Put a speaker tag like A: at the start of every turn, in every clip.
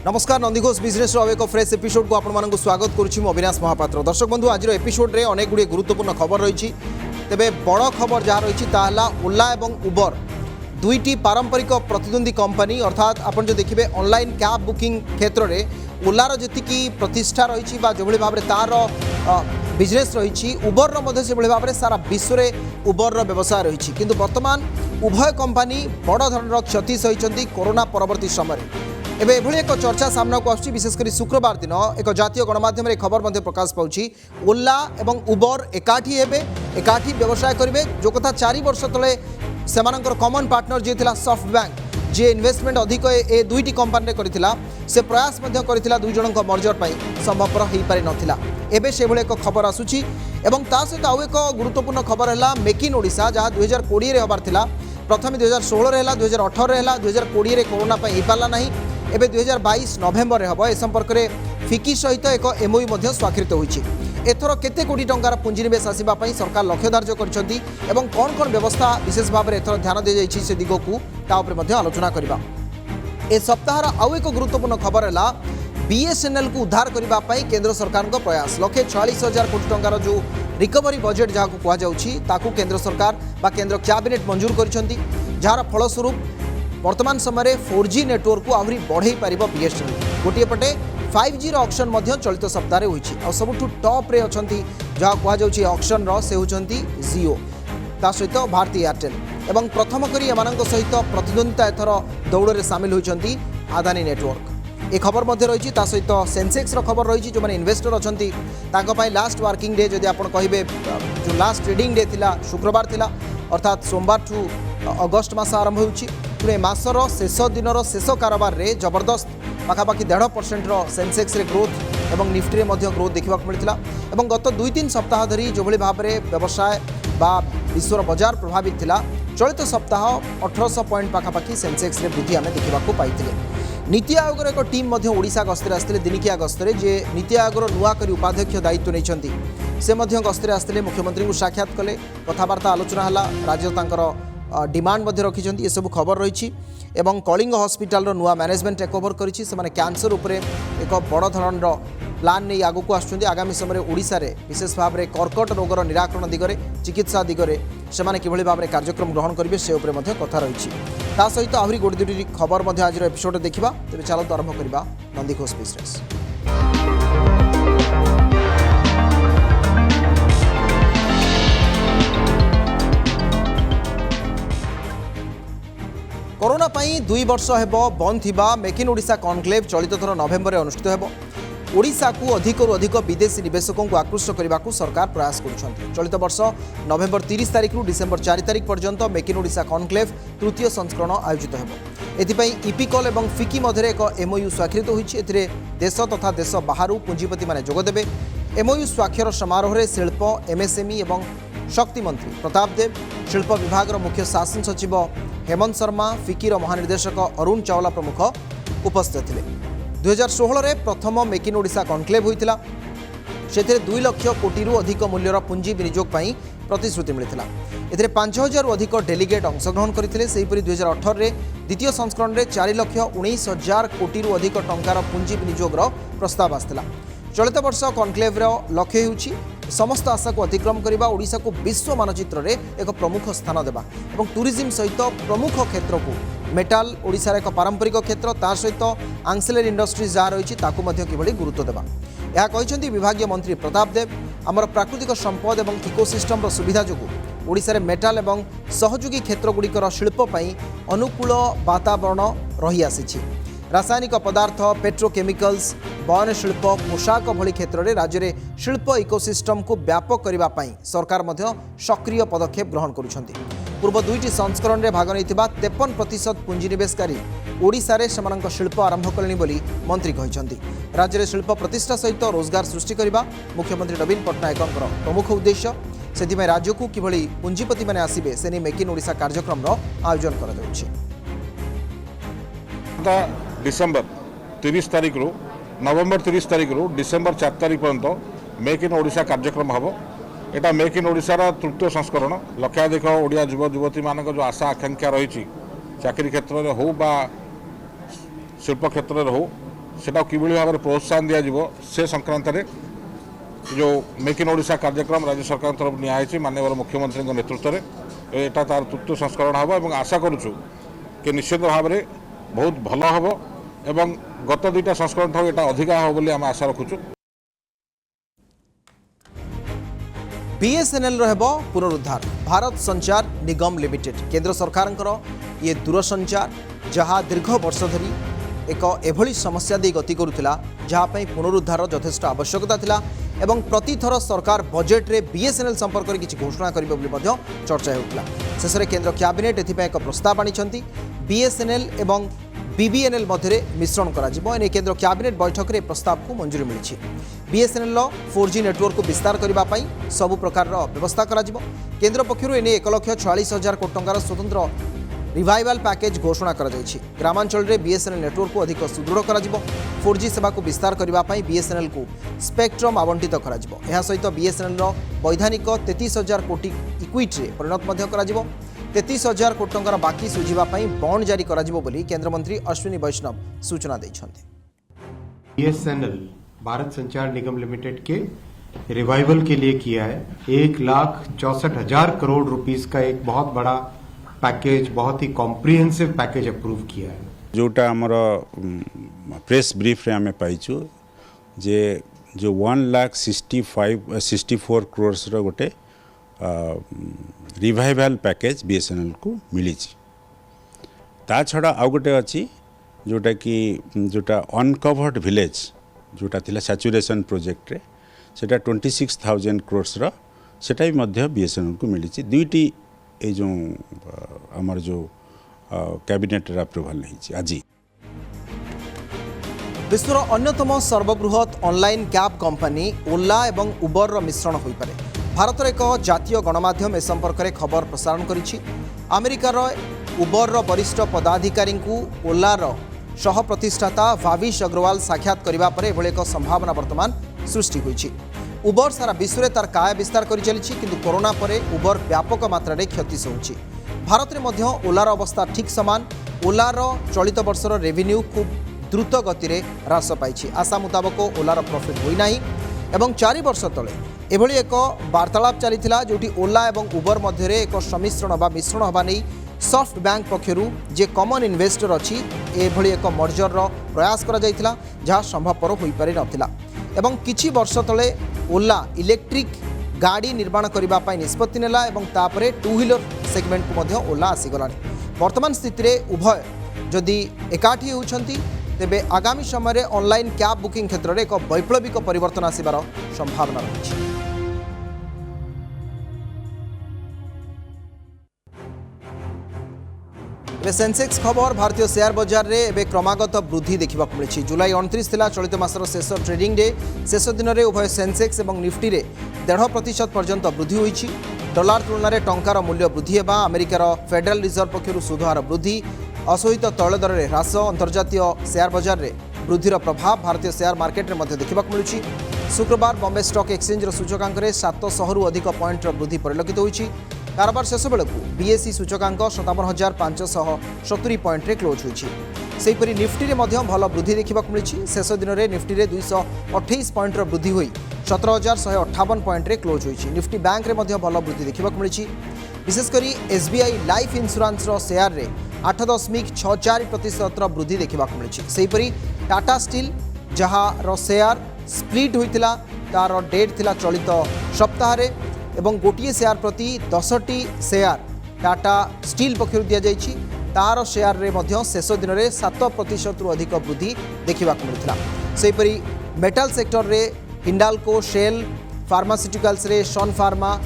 A: नमस्कार नंदीघोष बिजनेस एक fresh episode को आपको स्वागत करुच्ची अविनाश महापात्र। दर्शक बंधु आज एपिसोड रे अनेक गुड़े गुरुत्वपूर्ण खबर रही। तेबे बड़ खबर जहाँ रही ओला और उबर दुईटी पारंपरिक प्रतिद्वंदी कंपनी अर्थात आपन जो देखिए ऑनलाइन कैब बुकिंग क्षेत्र में ओलार जी प्रतिष्ठा रही जो भाव तार बिजनेस रही उबर से भाव में सारा विश्व में उबर व्यवसाय रही किंतु वर्तमान उभय कंपनी बड़ धरण क्षति सही कोरोना परवर्ती समय एबे एभली एक चर्चा सामना को आसुची। विशेषकर शुक्रवार दिन एक जातीय गणमाध्यम खबर मध्य प्रकाश पाउची ओला एवं उबर एकाठी हेबे एकाठी व्यवसाय करेंगे जो कथा 4 वर्ष तले सेमानकर कॉमन पार्टनर जी थिला सॉफ्ट बैंक जे इन्वेस्टमेंट अधिक ए दुईटी कंपनी करथिला से प्रयास मध्य करथिला दुई जनक मर्जर पाई संभवपर हो पारि नथिला। एबे से भले एक खबर आसुची एवं ता सहित आउ एक गुरुत्वपूर्ण खबर है मेक इन ओडिशा जहाँ 2020 रे हबार थिला प्रथम 2016 रे 2018 रे 2020 रे कोरोना हो पारा ना एबे 2022 नवेम्बर में हम ए संपर्क में फिकी सहित एक एमओयू मध्य स्वाक्षरित होईछि। एथर केते कोटी टंकार पुंजीनिवेश आसवाई सरकार लक्ष्य धार्य करछंती एवं कौन कौन व्यवस्था विशेष भाव में एथर ध्यान दी जाइछि से दिग को ता उपरे मध्य आलोचना करबा। ए सप्ताहर आउ एक गुरुत्वपूर्ण खबर है बीएसएनएल को उद्धार करने केंद्र सरकार का प्रयास 1,46,000 कोटी टंकार जो रिकवरी बजेट जहाँ को कहुच्छी ताकू केंद्र सरकार बा केंद्र कैबिनेट मंजूर करिसेंती जार फलस्वरूप वर्तमान समय 4G नेटवर्क को आहरी बढ़ई पार बीएसएनएल गोटे पटे 5G ऑक्शन चलित सप्ताह होती सबुठ टॉप रे अछंती जहाँ कहुच्छी ऑक्शन से होती जियो ता सहित भारती एयरटेल एवं प्रथम करी एमानंक सहित प्रतिद्वंदिता एथर दौड़ में सामिल होती आदानी नेटवर्क। ए खबर मध्य रही सहित सेंसेक्स खबर रही जो मैंने इन्वेस्टर अच्छा लास्ट वर्किंग डे जदि आप कहे जो लास्ट ट्रेडिंग डे थिला शुक्रवार थिला अर्थात सोमवार ठू अगस्ट मास आरंभ होने मासर शेष दिन शेष कारबार रे जबरदस्त पाखापाखि 1.5% सेंसेक्स रे ग्रोथ एवं निफ्टी में ग्रोथ देखा मिलता और गत 2-3 सप्ताह धरी जो भाव में व्यवसाय बा विश्वर बजार प्रभावित थिला चलित सप्ताह 1800 पॉइंट पाखापाखि सेंसेक्स रे वृद्धि आम देखा पाई। नीति आयोगर एक टीम ओडिशा गस्तर आसते दिनिकिया गस्तर जे नीति आयोगर नुआ करी उपाध्यक्ष दायित्व नहीं से गस्तर आसते मुख्यमंत्री को साक्षात कले कथबार्ता आलोचना है राज्य तांकर डिमांड रखिंट ये सब खबर रही एवं कलिंग हॉस्पिटल नुआ मैनेजमेंट टेकओवर करिछि से कैंसर उपरे एक बड़ धरण प्लान नहीं आगक आसुँच आगामी समय ओडिशा रे विशेष भाव में कर्कट रोगर निराकरण दिगरे चिकित्सा दिगरे से किभली भाव में कार्यक्रम ग्रहण करेंगे से उपरे कथा रही ता सहित आहरी गोटे दुटी खबर आज एपिसोड देखा। तेज चलते आरंभ करवा नंदीघोष बिजनेस। कोरोना पई 2 वर्ष हेब बंद थिबा मेक इन ओडिशा कॉन्क्लेव चलित थर नवेम्बर में अनुष्ठित हेब। ओडिशा को अधिकरू अधिक विदेशी निवेशकों को आकृष्ट करने को सरकार प्रयास करुछंती। चलित वर्ष नवेम्बर 30 तारिख रु डिसेम्बर 4 तारिख पर्यंत मेक इन ओडिशा कॉन्क्लेव तृतीय संस्करण आयोजित हेब। एथिपई इपिकल और फिकी मध्य एक एमओयू स्वाक्षरित होईछि। एथिरे देश तथा देश बाहर पुंजीपति माने जोगदेबे। एमओयू स्वाक्षर समारोह में शिल्प एमएसएमई और शक्ति मंत्री प्रताप देव शिल्प विभाग मुख्य शासन सचिव हेमंत शर्मा फिकीर महानिर्देशक अरुण चावला प्रमुख उपस्थित थे। 2016 रे प्रथम मेक इन ओडिशा कॉन्क्लेव होइतिला से 2 लाख कोटी अधिक मूल्यर पुंजी विनियोग पर प्रतिश्रुति मिलता। एथिरे 5000 अधिक डेलीगेट अंशग्रहण करते। 2018 रे द्वितीय संस्करण में 4,19,000 कोटी अधिक टंकार पुंजी विनियोग प्रस्ताव आसाला। चलित वर्ष कॉन्क्लेव लक्ष्य होउछि समस्त आशा को अतिक्रम करने ओडिशा को विश्व मानचित्र में एक प्रमुख स्थान देवा और टूरिज्म सहित प्रमुख क्षेत्र को मेटाल ओडिशार एक पारंपरिक क्षेत्र ता सहित आंसिलरी इंडस्ट्रीज जहाँ रही कि गुरुत्व देवा यह कहते विभागीय मंत्री प्रताप देव। आमर प्राकृतिक संपद और इकोसिस्टम सुविधा जो ओडिशार मेटाल और सहयोगी क्षेत्रगुड़िकर शिल्पपाई अनुकूल वातावरण रही आसी। रासायनिक पदार्थ पेट्रोकेमिकल्स बयन शिल्प पोशाक भली क्षेत्र में राज्य में शिल्प इकोसिस्टम को व्यापक करने सरकार सक्रिय पदक्षेप ग्रहण करुछंती। पूर्व 2टी संस्करण में भाग नहीं 53% पुंजीनिवेशकारी ओडिशा रे सेमानक शिल्प आरंभ कलेनी बोली मंत्री कहते। राज्य में शिल्प प्रतिष्ठा सहित रोजगार सृष्टि करने मुख्यमंत्री नवीन पट्टनायक प्रमुख उद्देश्य से राज्य को किभली पुंजीपति माने आसिबे से मेक इन ओडिशा कार्यक्रम आयोजन करा जाउछि।
B: डिसेम्बर 30 तारिख रु नवेम्बर 30 तारिख रु डिसेम्बर 4 तारिख पर्यंत मेक इन ओडिशा कार्यक्रम हम एटा मेक इन ओडिशार तृतीय संस्करण लक्षाधिक ओडिया युव युवती मान जो आशा आकांक्षा रही चाकरी क्षेत्र में हो बा शिल्प क्षेत्र में हो सेटा किभଳି भाବରେ प्रोत्साहन दिज्व से संक्रांत जो मेक इन ओडिशा कार्यक्रम राज्य सरकार तरफ निआई माननीय मुख्यमंत्री नेतृत्व में यहाँ तार तृतीय संस्करण हम और आशा करुचु कि निश्चित भाव में बहुत भल हम एवं गत दुईटा संस्करण ठार यहाँ अधिका हम बोली आम आशा रखुचु।
A: बीएसएनएल रहबो पुनरुद्धार भारत संचार निगम लिमिटेड केंद्र सरकार ये दूरसंचार जहाँ दीर्घ वर्ष धरी एक एभली समस्या दे गति करुला जहाँपाई पुनरुद्धार यथेष्ट आवश्यकता थिला एवं प्रतिथर सरकार बजेट रे बीएसएनएल संपर्क में किसी घोषणा करिबे बोली मध्य चर्चा होउतला। शेष में केंद्र कैबिनेट एथिपाई एक प्रस्ताव आनिछंती बीएसएनएल एवं बीबीएनएल मध्य मिश्रण कराजिबो। एने केंद्र कैबिनेट बैठक में प्रस्ताव को मंजूरी मिली। बीएसएनएल 4G नेटवर्क को विस्तार करने सबु प्रकार व्यवस्था कराजिबो। केंद्र पक्षरु एने 1,46,000 कोटी टंकार स्वतंत्र रिवाइवल पैकेज घोषणा करा जायछि। ग्रामांचल रे बीएसएनएल नेटवर्क को अधिक सुदृढ़ कराजिबो। 4G सेवा को विस्तार करने बीएसएनएल को स्पेक्ट्रम आवंटित कराजिबो। एहा सहित बीएसएनएल वैधानिक 33,000 कोटी इक्विटी रे परिणत मध्य कराजिबो। 33,000 कोटी टंकार बाकी सुझिबा पई बॉन्ड जारी कराजिबो बोली केंद्र मंत्री अश्विनी वैष्णव सूचना दैछन्ते।
C: बीएसएनएल भारत संचार निगम लिमिटेड के रिवाइवल के लिए किया है 1,64,000 करोड़ रुपीस का एक बहुत बड़ा पैकेज, बहुत ही कॉम्प्रिहेंसिव पैकेज अप्रूव किया है।
D: जोटा आमर प्रेस ब्रीफ रे आमे पाइछु जे जो 1,64 करोड़ रो गोटे रिवाइवल पैकेज बीएसएनएल को मिली। ता छड़ा आउ गोटे अच्छी जोटा कि जोटा अनकवर्ड विलेज जोटा थिला सैचुरेशन प्रोजेक्ट रे सेटा 26,000 करोड़ रो सेटा भी मध्य बीएसएनएल को मिली। दुईटी ए जो आमर जो कैबिनेट अप्रूवल नहीं आज।
A: विश्वर अन्यतम सर्वबृहत ऑनलाइन कैब कंपनी ओला एवं उबर रो मिश्रण होई पारे। भारत एक जातीय गणमाध्यम ए संपर्क में खबर प्रसारण करिछि। अमेरिकार उबर रो वरिष्ठ पदाधिकारी को ओलार सह प्रतिष्ठाता भाविश अग्रवाल साक्षात करबा परे एभଳି एक संभावना वर्तमान सृष्टि होइछि। उबर सारा विश्व में तार काय विस्तार कर चली किंतु कोरोना परे उबर व्यापक मात्रा रे क्षति सहूछि। भारत में मध्य ओलार अवस्था ठीक समान। ओलार चलित वर्षर रेवेन्यू खूब द्रुत गति रे ह्रास पाइछि। आशा मुताबक ओलार प्रॉफिट होई नाही एवं 4 वर्ष तले एभଳି एक वार्तालाप चलीथिला जोटी ओला एवं उबर मध्य रे एक सम्मिश्रण बा मिश्रण होबा नै सॉफ्ट बैंक पक्षरु जे कॉमन इन्वेस्टर अछि एभଳି एक मर्जर रो प्रयास करा जायथिला जहा संभवपर होई पारि नथिला एवं किछि वर्ष तले ओला इलेक्ट्रिक गाड़ी निर्माण करबा पई निष्पत्ति नेला एवं तापरे टू व्हीलर सेगमेंट को मध्य ओला आसीगलानी। वर्तमान स्थिति रे उभय जदि एकाठी होउछंती तेबे आगामी समय रे ऑनलाइन कैब बुकिंग क्षेत्र रे एक वैप्लविक परिवर्तन आसीबार संभावना रही। सेंसेक्स खबर भारतीय शेयर बाजार रे एबे क्रमागत वृद्धि देखा मिली। जुलाई 29 थिला चलित मासर शेष ट्रेडिंग डे। शेष दिन में उभय सेंसेक्स और निफ्टी रे 1.5% पर्यंत वृद्धि होईछि। डॉलर तुलना रे टंकार मूल्य वृद्धि हेबा, अमेरिकार फेडरल रिजर्व पक्षरु सुधार वृद्धि, असहित तैल दर में ह्रास, अंतर्जातीय शेयर बाजार रे वृद्धिर प्रभाव भारतीय शेयर मार्केट में देखा मिलूँ। शुक्रवार बॉम्बे स्टॉक एक्सचेंज सूचकांक 700 रु अधिक पॉइंट वृद्धि परिलक्षित होईछि। कारबार शेष बेलू बीएसई सूचकांक 57,570 पॉइंट रे क्लोज होईछि। सेहीपरि निफ्टी रे मध्य भल वृद्धि देखा मिली। शेष दिन में निफ्टी रे 228 पॉइंट वृद्धि होई 17,158 पॉइंट रे क्लोज होईछि। निफ्टी बैंक रे मध्य भल वृद्धि देखा मिली। विशेषकर एसबीआई लाइफ इंश्योरेंस रो शेयर रे 8.64% वृद्धि देखा मिली। सेहीपरि टाटा स्टील जहाँ रो शेयर स्प्लिट होइतिला तार डेट थिला चलित सप्ताह रे एवं गोटे शेयर प्रति 10टी शेयर टाटा स्टील पक्षर दि जाइछि। तार शेयर रे मध्य शेष दिन में 7% रु अधिक वृद्धि देखा मिलता। सेहीपरि मेटल सेक्टर रे हिंडाल्को, शेल, फार्मास्यूटिकल्स रे सन फार्मा,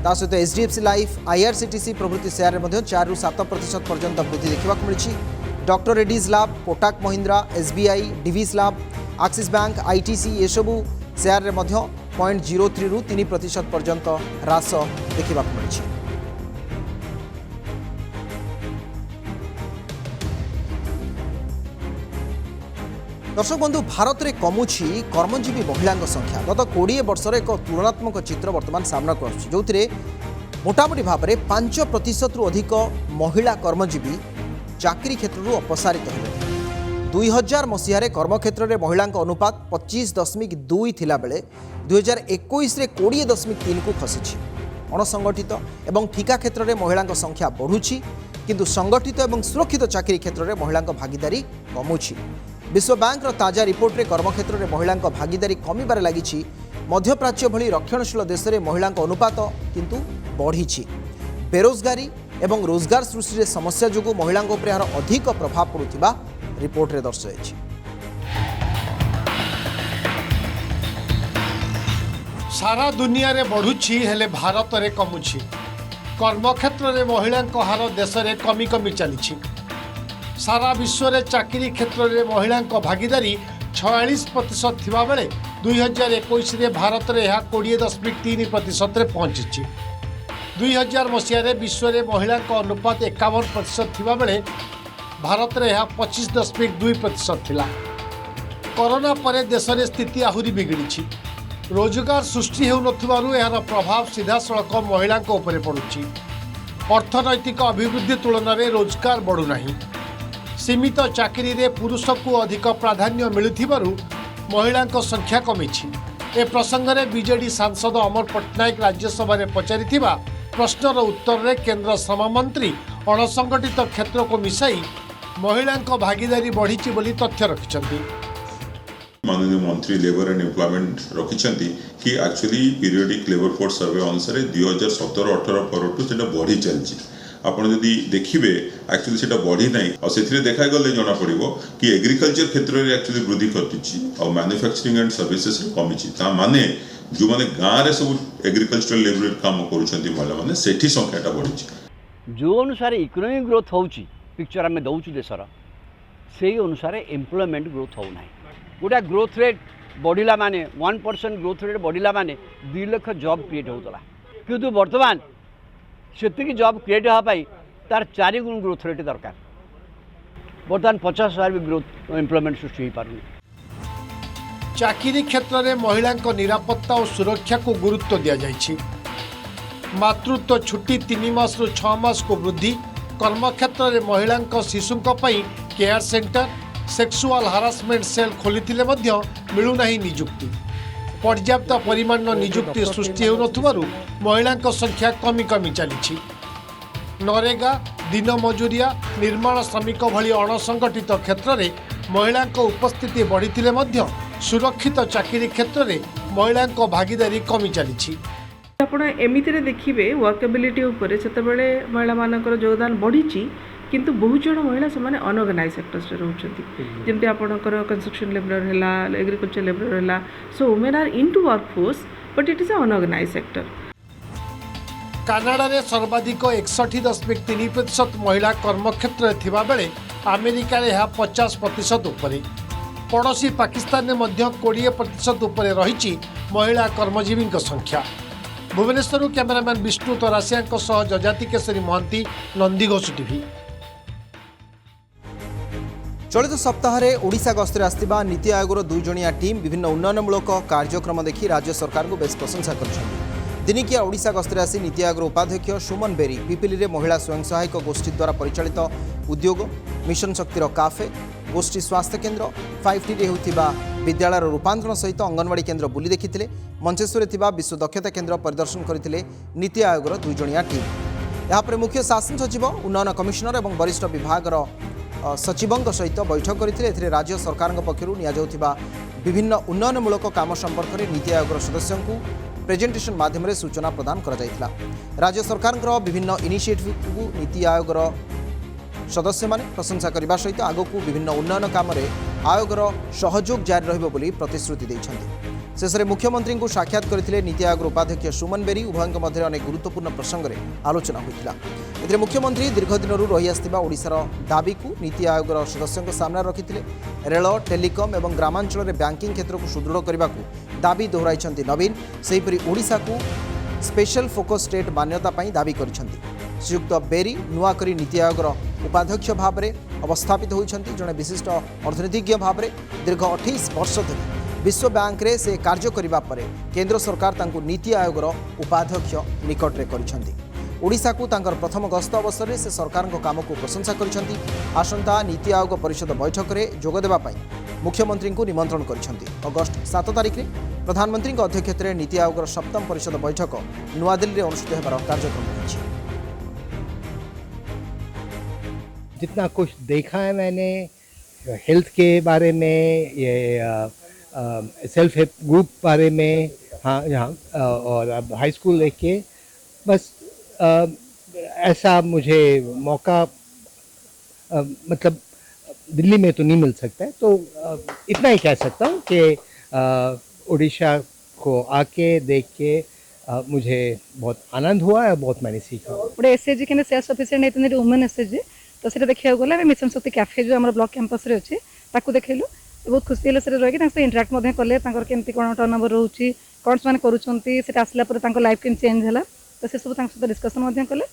A: ता सहित एचडीएफसी लाइफ, आईआरसीटीसी प्रभृति शेयर में 4 रु 7% पर्यंत वृद्धि देखा मिली। Doctor Reddy's lab, Kotak Mahindra, SBI, Divi's lab, Axis Bank, ITC ये सबू शेयर रे मध्य 0.03 रु 3% पर्यंत ह्रास देखा मिली। दर्शक बंधु, भारत में कमुछि कर्मजीवी महिला संख्या। गत 20 वर्ष एक तुलनात्मक चित्र वर्तमान सामना को आसुछि, जो मोटामोटी भाव में 5% रु अधिक महिला कर्मजीवी चाकरी क्षेत्र अपसारित हेले। 2000 मसीह कर्मक्षेत्र में महिला अनुपात 25.2 थिला बेले 2021 रे 20.3 को खसी। अणसंगठित एवं ठिका क्षेत्र में महिला संख्या बढ़ुची किंतु संगठित एवं सुरक्षित चाकरी क्षेत्र में महिला भागीदारी कमुची। विश्व बैंक ताजा रिपोर्ट रे कर्मक्षेत्र में महिला भागीदारी कमिबार लगी। मध्यप्राच्य भली रक्षणशील देश में महिला अनुपात किंतु बढ़ी। बेरोजगारी एवं रोजगार सृष्टि समस्या जो महिला यार अधिक प्रभाव पड़ुथिबा रिपोर्ट रे दर्शाई।
E: सारा दुनिया रे बढ़ुछि हेले भारत रे कमुछि। कर्मक्षेत्र रे महिला हार देश रे कमी कमी चली। सारा विश्व रे चाकरी क्षेत्र रे महिला भागीदारी 46% थिबा बेले 2021 रे भारत रे 20.3% रे पहुंची। 2000 मसीह रे विश्व रे महिला अनुपात 51% थिबा बेले भारत रे 25.2% थिला। कोरोना परे देश रे स्थिति आहुरी बिगड़ी। रोजगार सृष्टि होउनथिबारु एहार प्रभाव सीधा सड़क महिला उपरे पड़ुछि। अर्थनैतिक अभिवृद्धि तुलन में रोजगार बढ़ुनाही। सीमित चाकरी रे पुरुष को अधिक प्राधान्य मिलुथिबारु महिला संख्या कमिछि। ए प्रसंग में बीजेडी सांसद अमर पट्टनायक राज्यसभा में पचारिथिबा प्रश्नर उत्तर में केंद्र श्रम मंत्री अणसंगठित क्षेत्र को मिसाई महिला भागीदारी बढ़ी बोली तथ्य रखिछन्ति।
F: माननीय मंत्री लेबर एंड एम्प्लॉयमेंट रखिछन्ति कि actually periodic labour force survey अनुसार 2017-18 परठू सेटा बढ़ी चलछि। आपण यदि देखिबे एक्चुअली सेटा बढ़ी नाही और सेथिरे देखा गले जणा पड़िबो कि एग्रीकल्चर क्षेत्र रे एक्चुअली वृद्धि घटिछि और मैन्युफैक्चरिंग एंड सर्विसेस रे कमिछि। ता माने जो माने गां रे सब एग्रीकल्चरल लेबर काम करूछन्ति महिला माने सेठी संख्याटा बढ़िछि।
G: जो अनुसार इकोनॉमिक ग्रोथ होउछि पिक्चर आमे दउछु देशर सेही अनुसार एम्प्लॉयमेंट ग्रोथ हो नाही। गोटा ग्रोथ रेट बढ़िला माने 1% ग्रोथ रेट बढ़िला माने 2 लाख जॉब क्रिएट होतला किंतु वर्तमान सेतिकी जॉब क्रिएट होगा पाई तार 4 गुण ग्रोथ रेट दरकार। बर्तमान 50,000 भी ग्रोथ एम्प्लॉयमेंट सृष्टि हो पारुनी।
E: चाकरी क्षेत्र में महिला निरापत्ता और सुरक्षा को गुरुत्व दिया जाइछि। मातृत्व छुट्टी 3 मास रु 6 मास को वृद्धि। कर्मक्षेत्र में महिला शिशुओं care centre sexual harassment cell खोलिथिले मध्य मिलुनाही नियुक्ति। पर्याप्त परिमाण नियुक्ति सृष्टि होउनथुबारु महिला संख्या कमी कमी चली। नरेगा दिन मजूरिया निर्माण श्रमिक भली अणसंगठित क्षेत्र में महिला उपस्थिति बढ़ी मध्य सुरक्षित चाकरी क्षेत्र में महिला भागीदारी कमी चली।
H: आपण एमितिरे देखिबे वर्केबिलिटी उपरे सेतबेले महिला मानकर योगदान बढ़ी किंतु बहुत जन महिला से अनऑर्गेनाइज सेक्टर्स रोचंती जेमती आपणकर कंस्ट्रक्शन लेबर हैला एग्रीकल्चर लेबर हैला so women are into workforce but it is a unorganised sector.
E: Canada रे सर्वाधिक 61.3% महिला कर्मक्षेत्र थिबा बेले अमेरिका रे 50% उपरे। पड़ोसी पाकिस्तान ने मध्य 20% उपरे रही महिला कर्मजीवी संख्या। भुवनेश्वर कैमरामैन विष्णु तरासिया सह जजाति केशरी महांती नंदीघोष टीवी।
A: चलित सप्ताह में ओडिशा गस्तर आसथिबा नीति आयोगर 2 जणिया टीम विभिन्न उन्नयनमूलक कार्यक्रम देखि राज्य सरकार को बेस प्रशंसा कर। दिनिकिया ओडिशा गस्तर आसी नीति आयोगर उपाध्यक्ष सुमन बेरी पिपिली रे महिला स्वयं सहायक गोष्ठी द्वारा परिचालित उद्योग मिशन शक्तिर काफे गोष्ठी स्वास्थ्य केन्द्र 5T रे होतिबा विद्यालय रूपांतरण सहित अंगनवाड़ी केन्द्र बुली देखिथिले। मंचेश्वर थिबा विश्व दक्षता केन्द्र परिदर्शन करथिले नीति आयोगर 2 जणिया टीम। यापर मुख्य शासन सचिव उन्नयन कमिशनर और वरिष्ठ विभाग सचिवों सहित बैठक करथिले। राज्य सरकार पक्षरु निया जाउथिबा विभिन्न उन्नयनमूलक काम संपर्क में नीति आयोगर सदस्यों को प्रेजेंटेशन माध्यम सूचना प्रदान करा जायथिला। राज्य सरकार विभिन्न इनिशिएटिव को नीति आयोगर सदस्य माने प्रशंसा करने सहित आगक विभिन्न उन्नयन काम आयोगर सहयोग जारी रहिबो बोली प्रतिश्रुति दैछन्ति। शेष में मुख्यमंत्री को साक्षात करथिले नीति आयोग उपाध्यक्ष सुमन बेरी। उभयों मध्य अनेक गुरुत्वपूर्ण प्रसंग में आलोचना होइतिला। एथिरे मुख्यमंत्री दीर्घ दिन रही आसथिबा ओडिशार दाबी को नीति आयोगर सदस्यों सामने रखिथिले। रेल टेलीकॉम और ग्रामांचल में बैंकिंग क्षेत्र को सुदृढ़ करने को दाबी दोहराइछन्ति नवीन। सेहीपरि ओडिशा को स्पेशल फोकस स्टेट मान्यता पाई दाबी करिछन्ति। श्रीयुक्त बेरी नुआकरी नीति आयोगर उपाध्यक्ष भाव में अवस्थापित होइछन्ति। जड़े विशिष्ट अर्थनीतिज्ञ भाव में दीर्घ 28 वर्ष धरि विश्व बैंक रे से कार्य करिबा परे केंद्र सरकार तांको नीति आयोगर उपाध्यक्ष निकट रे करिछन्ति। ओडिशा को तांकर प्रथम गस्त अवसर में से सरकार काम को प्रशंसा करिसेंती। आसंता नीति आयोग परिषद बैठक में जोग देबा पई मुख्यमंत्री को निमंत्रण करिसेंती। अगस्त 7 तारिख में प्रधानमंत्री अध्यक्षता में नीति आयोग सप्तम परिषद बैठक नुआदिल्ली में अनुष्ठित होबार कार्यक्रम रही।
I: जितना कुछ देखा है मैंने हेल्थ के बारे में, ये सेल्फ हेल्प ग्रुप बारे में, हाँ यहाँ और अब हाई स्कूल देख के बस ऐसा मुझे मौका मतलब दिल्ली में तो नहीं मिल सकता है, तो इतना ही कह सकता हूँ कि उड़ीसा को आके देख के मुझे बहुत आनंद हुआ है, बहुत मैंने सीखा।
J: गोटे एसएचजी के सेल्स ऑफिसर नहीं वुमेन एसएचजी, तो सीटा देखा गला मिशन शक्ति कैफे जो आम ब्लॉक कैंपस रे अच्छे ताकू देखलु, बहुत खुशी है से रही इंटराक्ट कले केमती कौन टर्न ओवर रोचे कौन से कर आसला लाइफ केम चेंज है, तो से सब सहित डिस्कसन कले,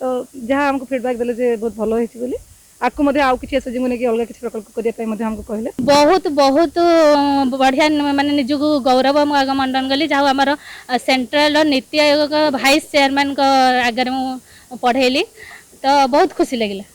J: तो जहाँ आमको फीडबैक देले जे बहुत भल होती आपको आउ कि एसएचजी को लेकिन अलग किसी प्रकल्प करने हमको कहले
K: बहुत बहुत बढ़िया माने निजको गौरव मंडन गली जहाँ आम central NITI Aayog vice chairman आगे मुझे पढ़ेली, तो बहुत खुशी लगे।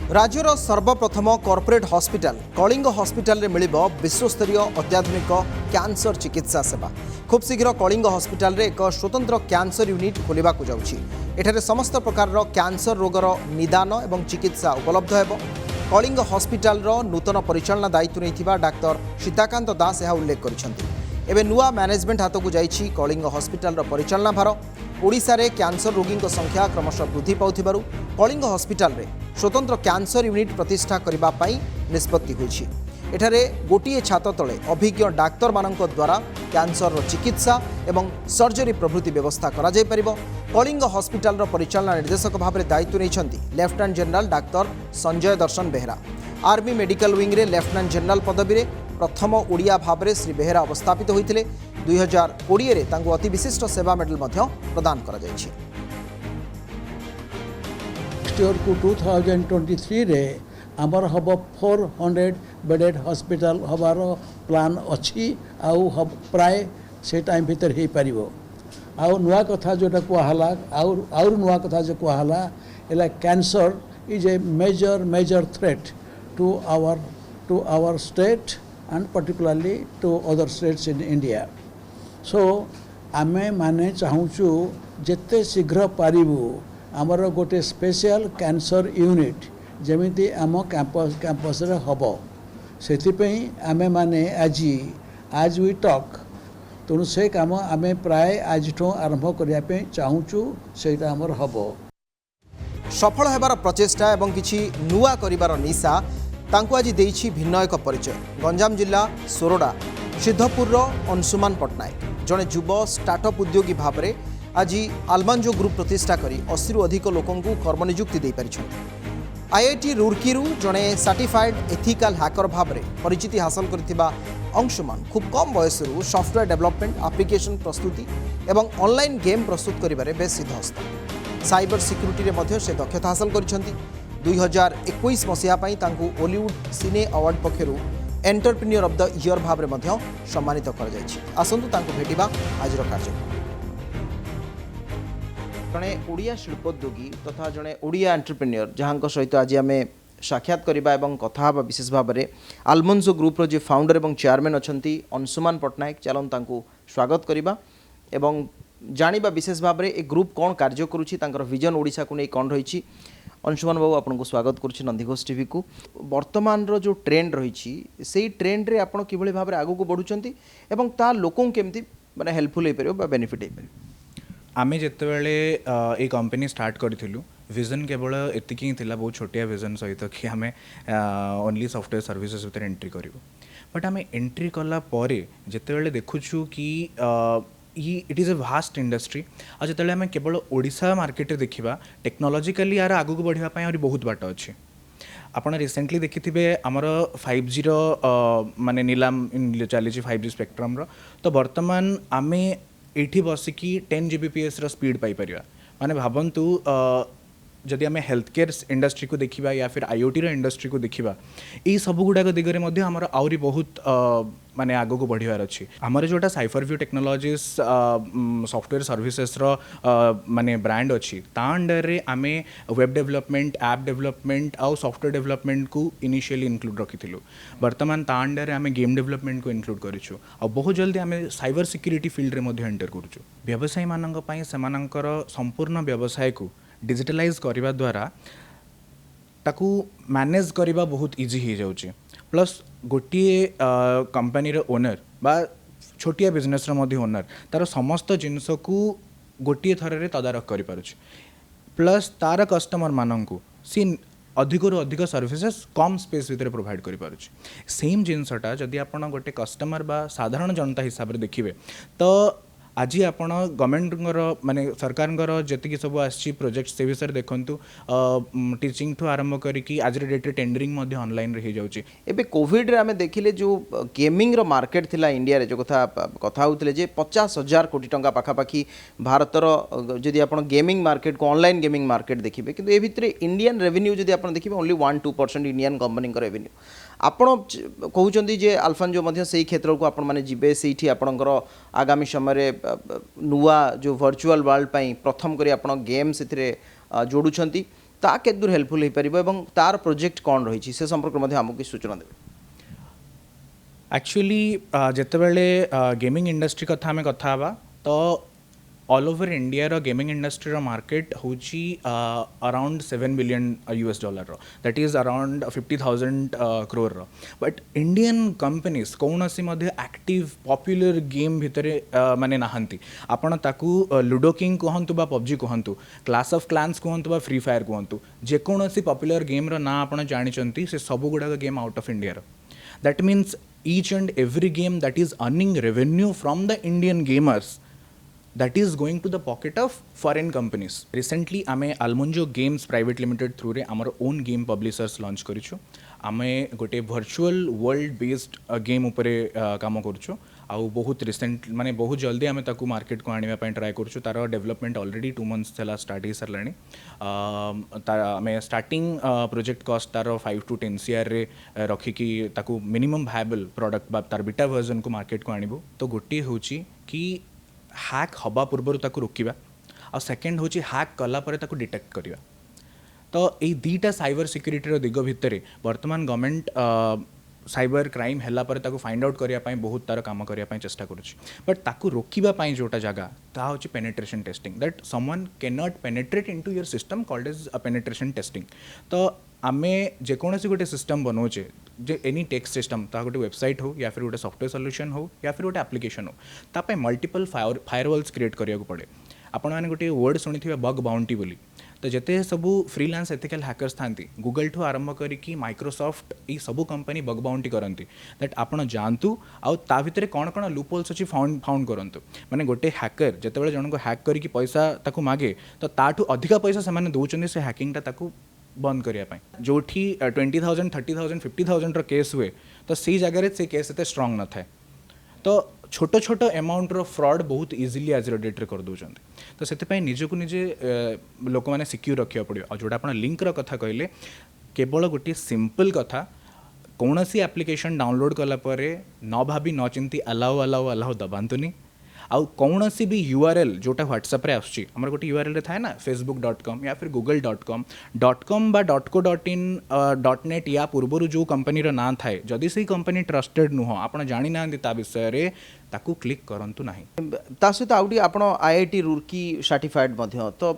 A: राज्यर सर्वप्रथम कॉर्पोरेट हॉस्पिटल कलिंग हॉस्पिटल रे मिलिबो विश्वस्तरीय अत्याधुनिक कैंसर चिकित्सा सेवा। खूब शीघ्र कलिंग हॉस्पिटल रे एक स्वतंत्र कैंसर यूनिट खोलिबा को जाउछि। एठारे समस्त प्रकार कैंसर रोगर निदान एवं चिकित्सा उपलब्ध हेबो। कलिंग हॉस्पिटल रो नूतन परिचालना दायित्व नैथिबा डाक्टर सीताकांत दास यह उल्लेख करिसेंति। एबे नुआ मैनेजमेंट हाथ को जाइछि कलिंग हॉस्पिटल रो परिचालना भार। ओडिशा रे कैंसर रोगी संख्या क्रमशः वृद्धि पाउथिबारु कलिंग हॉस्पिटल रे स्वतंत्र कैंसर यूनिट प्रतिष्ठा करबा पई निष्पत्ति होइछि। एठारे गोटिए छात तले अभिज्ञ डाक्तर मानक द्वारा कैंसर चिकित्सा एवं सर्जरी प्रभृति व्यवस्था करा जाय परिबो। कलिंग हॉस्पिटल रो परिचालना निर्देशक भाव में दायित्व नैछंती लेफ्टिनेंट जनरल डाक्टर संजय दर्शन बेहरा। आर्मी मेडिकल विंग रे लेफ्टिनेंट जनरल पदवी रे प्रथम ओडिया भाव में श्री बेहरा अवस्थापित होते। 2020 रे तांको अति विशिष्ट सेवा मेडल प्रदान करा जायछि।
L: नेक्स्ट ईयर को 2023 रे आमर हम 400 बेडेड हॉस्पिटल हबार प्लान अच्छी आउ प्राय से टाइम भीतर हो पारिबो। आउ नुआ कथा जोटा कहला आउ नुआ कथा जो कहला एला cancer is a major threat to our state and particularly to other states in India. So आमे माने चाहूचु जेते शीघ्र पारिबु आमर गोटे स्पेशल कैंसर यूनिट जेमिति आम कैंपस रे हबो। सेतिपई आमे माने आज वी टॉक तेणु से काम आमे प्राय आज आरंभ करिया पे चाहूचु सेटा आमर हबो।
A: सफल हेबार प्रचेष्टा एवं किछि नुआ करिबार निशा तांकु आज देइछि भिन्न एक परिचय। गंजाम जिला सोरडा सिद्धपुर अंशुमान पट्टनायक जड़े युव स्टार्टअप उद्योगी भाव में आज आलमांजो ग्रुप प्रतिष्ठा करी 80 रु अधिक लोकों कर्म नियुक्ति दे पारिछन्ति। आईआईटी रुड़की जड़े सर्टिफाइड एथिकल हैकर भाव में परिचिति हासिल करथिबा अंशुमान खूब कम बयस सॉफ्टवेयर डेवलपमेंट एप्लिकेशन प्रस्तुति एवं ऑनलाइन गेम प्रस्तुत करिबारे बेस सिद्धहस्त। साइबर सिक्यूरिटी रे मध्य से दक्षता हासिल करिछन्ति। 2021 मसीहा पई तांकु हॉलीवुड सिने अवार्ड पक्षरु एंटरप्रेन्योर ऑफ द ईयर भाव में सम्मानित कर जायछि। आसंतु तांकु भेटिबा आजिर कार्यक्रम। जड़े ओडिया शिल्पोद्योगी तथा जड़े ओडिया एंटरप्रेन्योर जहां सहित आज आम साक्षात करबा एवं कथा विशेष भाव में आलमंजो ग्रुप रो जे फाउंडर एवं चेयरमैन अछंती अंशुमान पट्टनायक चलन तांकु स्वागत करबा एवं जानिबा विशेष भाव में ए ग्रुप कौन कार्य करुछि तांकर विजन ओडिशा को नहीं कौन रही। अंशुमान बाबू आपको स्वागत करुछि नंदीघोष टीवी को। वर्तमान रो जो ट्रेंड रही से ट्रेंड रे आपण किभଳି भाव में आगु को बढ़ुचंती एवं ता लोकों केमती माने हेल्पफुल हे परियो बा बेनिफिट हे परियो।
M: आमे जेतेबेले ए कंपनी स्टार्ट करथिलु विजन केवल एतिकी थिला बहुत छोटिया विजन सहित कि आमे ओनली सॉफ्टवेयर सर्विसेज भीतर एंट्री करिवो। बट आमे एंट्री कला परे जेतेबेले देखुछु कि it is a vast industry आ जो आम केवल ओडिशा मार्केट रे देखिबा टेक्नोलॉजिकली यार आगु बढ़िया बहुत बाट अच्छे। आपड़ रिसेंटली देखिथे आमर 5G माने नीलाम चली 5G स्पेक्ट्रम तो बर्तमान आमे एठी बसिकी 10 Gbps स्पीड पाई परिया। माने भावंतु जदि आम हेल्थ केयर इंडस्ट्री को देखा या फिर IoT इंडस्ट्री को देखा यही सब गुड़ाक दिगरे आमर आहरी बहुत माने आगो को बढ़ियार अच्छी आमर जोटा साइफरव्यू टेक्नोलॉजीज सॉफ्टवेयर सर्विसेस माने ब्रांड अच्छी ता अंडर रे आमे वेब डेवलपमेंट ऐप डेवलपमेंट आउ सॉफ्टवेयर डेवलपमेंट को इनिशियली इंक्लूड रखी वर्तमान ता अंडर रे आमे गेम डेवलपमेंट को इंक्लूड करिछु आ बहुत जल्दी आमे साइबर सिक्योरिटी फील्ड रे मध्ये एंटर करूछु व्यवसायी मानक पई सेमानकर संपूर्ण व्यवसाय को डिजिटलाइज करबा द्वारा ताकू मैनेज करबा बहुत इजी हो जाउची प्लस गोटे कंपनी ओनर बा छोटिया बिजनेस ओनर तार समस्त जिनस को गोटे थर रे तदारख करि पारुछि प्लस तार कस्टमर मानंकु सी अधिक रु अधिक सर्विसेस कम स्पेस भितर प्रोवाइड करि पारुछि सेम जिनसटा जदि आपण गोटे कस्टमर बा साधारण जनता हिसाब रे देखिबे तो आज आपण गवर्नमेंट माने सरकार जी सब आसी प्रोजेक्ट से विषय देखूँ टीचिंग ठू आरंभ करी आज डेट टेंडरिंग ऑनलाइन हो जाऊँगी
A: एबे कोविड रे आमे देखिले जो गेमिंग रो मार्केट थिला इंडिया रे जो कथा होउतले जे 50,000 कोटी टंका पाखापाखी भारतर जदि आपण गेमिंग मार्केट को ऑनलाइन गेमिंग मार्केट देखिबे किंतु ए भितरे इंडियन रेवेन्यू जदि आपण देखिबे ओनली 1-2% इंडियन कंपनी को रेवेन्यू आपण कहउचंदी जे अल्फांजो मध्ये सेही क्षेत्र को आपण माने जिबे सेठी आपणकर आगामी समय रे नुआ जो वर्चुअल वर्ल्ड पई प्रथम करी आपण गेम सेथिरे जोडुछंती ता के दूर हेल्पफुल हे परिबो एवं तार प्रोजेक्ट कोन रहिछि से संपर्क मध्ये हमकु सूचना देबे
M: एक्चुअली जेतेबेले गेमिंग इंडस्ट्री कथा हमें कथा हवा तो ऑल ओवर इंडिया रो गेमिंग इंडस्ट्री रो मार्केट होची अराउंड $7 बिलियन रो दैट इज अराउंड 50,000 crore रो बट इंडियन कंपनीज कौनसी मध्ये एक्टिव पॉपुलर गेम भितरे माने नाहंती आपण ताकू लूडो किंग कहंतु बा पबजी कहंतु क्लास ऑफ क्लान्स कहंतु बा फ्री फायर कहंतु जे कौनसी पॉपुलर गेम रो ना आपण जानिचंती से सब गुडा गेम आउट ऑफ इंडिया रो that means each and every game that is earning revenue from the Indian gamers that is going to the pocket of foreign companies. Recently आमे Almonjo Games Private Limited through रे आमर own game publishers launch करिछु आमे गोटे virtual world based game उपरे काम करूछु आउ बहुत recent माने बहुत जल्दी आमे ताकू मार्केट को आनिबा पय ट्राई करूछु तार डेवलपमेंट ऑलरेडी 2 months चला स्टार्ट ही सरलाणी आमे स्टार्टिंग प्रोजेक्ट कॉस्ट तार 5 to 10 CR रे रखी कि ताकू मिनिमम वायबल प्रोडक्ट बा तार बीटा वर्जन को मार्केट को आनिबो तो गोटे होची कि हैक हवा पूर्वर ताकू रोकिबा आ सेकेंड होची हैक कला परे ताकू डिटेक्ट करिबा तो ये दीटा साइबर सिक्योरिटी रो दिग भितरे वर्तमान गवर्नमेंट साइबर क्राइम हैला परे ताकू फाइंड आउट करिया पई बहुत तार काम करिया पई चेष्टा करूची बट ताकू रोकिबा पई जोटा जगह ता होची penetration testing that someone can not penetrate into your system called as a penetration testing तो आमे जेकोसी गोटे सिस्टम बनाऊे जे एनी टेक्स्ट सिस्टम ता गोटे वेबसाइट हो या फिर गोटे सॉफ्टवेयर सॉल्यूशन हो या फिर गोटे एप्लिकेशन हो तापे मल्टीपल फायरवॉल्स क्रिएट करिया को पड़े आपण माने गोटे वर्ड सुनिथिबे बग बाउंटी बोली तो जेते सबू फ्रीलांस एथिकल हैकर्स थांती गूगल ठू आरंभ करी माइक्रोसॉफ्ट ये सबू कंपनी बग बाउंटी करती दैट आपण जानतु आउ ता भितरे कौन कौन लूपहोल्स अच्छी फाउंड करंतु माने गोटे हैकर जेतेबेले जन को हैक करिकी पैसा ताकू मागे तो ताठू अधिका पैसा से माने दउचंदी से हैकिंग ता ताकू बंद करने जो 20,000 30,000 50,000 केस हुए तो सी जगह से केस एत स्ट्रंग न थाए तो छोट छोट अमाउंट रो फ्रॉड बहुत इजीली आज डेट रे कर दउचंती तो से निजको निजे लोक मैंने सिक्योर रखा पड़ो और जोटा आप लिंक रो कथा कहले केवल गोटे सिंपल कथा कौन सी एप्लिकेशन डाउनलोड कला परे न भाभी न चिंती अलाउ अलाउ अलाउ दबातुनी आउ कौन सी भी URL जोटा व्हाट्सएप रे आसुची हमर गोटे URL रे थाए ना facebook.com या फिर google.com बा .co.in .net या पूर्वरु जो कंपनी रो ना थाए जदि से कंपनी ट्रस्टेड नुह आपण जानि ना ता विषय रे ताकू क्लिक करंतु नाही
A: ता सहित आउडी आपण IIT रुरकी सर्टिफाइड मध्ये तो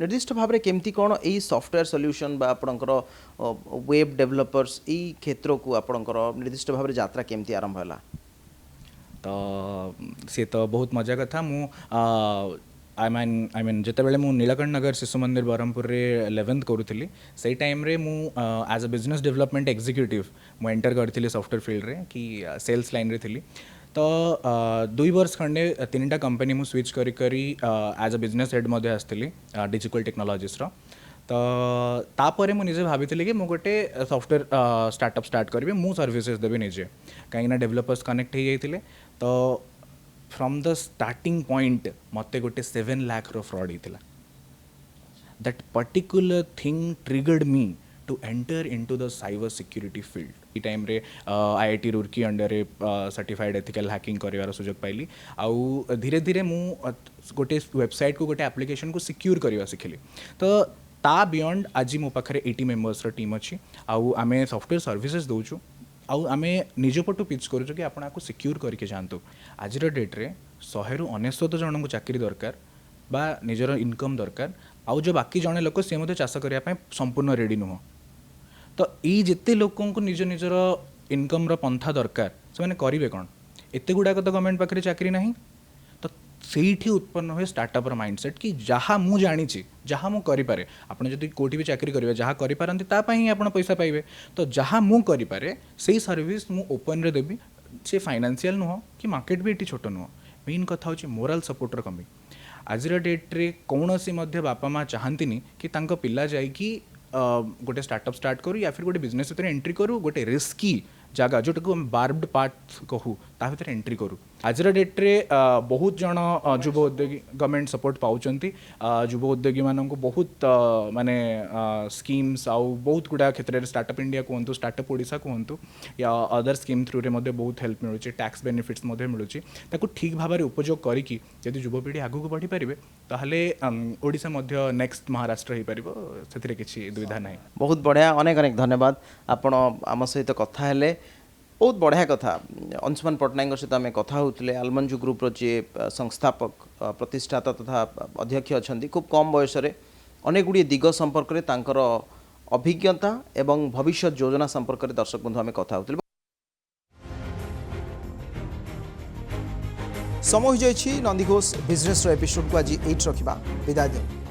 A: निर्दिष्ट भाव रे केमती कोन एई सॉफ्टवेयर सॉल्यूशन बा आपणकर वेब डेवलपर्स एई क्षेत्र को आपणकर निर्दिष्ट भाव रे यात्रा केमती आरंभ होला
M: तो सी तो बहुत मजा कथा मु आई मीन जितेबाला मु नीलकंठ नगर शिशु मंदिर ब्रह्मपुर रे 11th करूली से टाइम रे मु as a business development executive मु एंटर करथिली सॉफ्टवेयर फील्ड रे कि सेल्स लाइन रे थिली तो 2 वर्ष खंडे 3टा कंपनी मु स्विच करी एज अ बिजनेस हेड मध्ये आसथिली डिजिटल टेक्नोलॉजीज रो तो तापर मुझे निजे भाभी कि मु गोटे सॉफ्टवेयर स्टार्टअप स्टार्ट करी मु सर्विसेज देवी निजे कहीं डेवलपर्स कनेक्ट हो जाते तो फ्रॉम द स्टार्टिंग पॉइंट मते गोटे 7 लाख रो फ्रॉड होता that particular thing triggered me to enter into the cyber security field. E time रे IIT Roorkee under certified ethical hacking कर सुजोग पाइली आउ धीरे धीरे मु गोटे वेबसाइट को गोटे एप्लिकेशन को सिक्योर करवा शिखिली तो ता बियॉन्ड आज मो पाखे 80 मेंबर्स टीम अच्छी आउ आमे सॉफ्टवेयर सर्विसेज दौचु आउ आमे निज पटु पिच करूँ कि आपण आपको सिक्योर करके जातु आज डेट रे 100 रु 99 जन को चाकरी दरकार बा निजर इनकम दरकार आउ जो बाकी जने लोक सी मते चाष करने संपूर्ण रेडी नुह तो ये जिते लोकों को निज निजर इनकम पंथा दरकार से मैंने करेंगे कौन एत गुड़ाक तो गवर्नमेंट पाखे चाकरी ना तो से उत्पन्न हुए स्टार्टअप माइंडसेट कि जहाँ मुझे जानी जहाँ मुझे करें आपड़ जब कौटी भी चाकरी करेंगे जहाँ करेंगे तापाई आप पैसा पाइबे तो जहाँ मुझे करें से सर्विस मु ओपन रे देवी से फाइनेंशियल नुह कि मार्केट भी ये छोट नुह मेन कथा हूँ मोराल सपोर्टर कमी आज डेट्रे कौन सी बापा माँ चाहती कि पिला जाइकी गोटे स्टार्टअप स्टार्ट करूँ या फिर गोटे बिजनेस भीतर एंट्री करूँ गोटे रिस्की जगह जोटा को बार्ब्ड पाथ कहूँ ता भीतर एंट्री करूँ आज डेट्रे बहुत जन युव उद्योगी गवर्नमेंट सपोर्ट पाँच युव उद्योगी मानक बहुत माने स्कीम्स आउ बहुत गुड़ा क्षेत्र में स्टार्टअप इंडिया कहतु स्टार्टअप ओडिशा कहतु या अदर स्कीम थ्रू रे बहुत हेल्प मिलूँ टैक्स बेनिफिट्स मिलूँ ताकू ठीक भाव में उपयोग करी जब युवपीढ़ी आगू बढ़ी पारे ताहले ओडिशा नेक्स्ट महाराष्ट्र हो पार से किसी दुविधा ना
A: बहुत बढ़िया अनेक अनेक धन्यवाद आपण आम सहित कथा हेले बहुत बढ़िया कथा अंशुमान पट्टनायक सहित आम कथा होते आलमंजू ग्रुप्र जी संस्थापक प्रतिष्ठाता तथा अध्यक्ष अच्छा खूब कम बयस अनेक गुड़िए दिग संपर्क में तांकर अभिज्ञता एवं भविष्य योजना संपर्क में दर्शक बंधु आम कथा होते समय हो नंदी घोष बिजनेस एपिसोड को आज 8 रखा विदाय देव।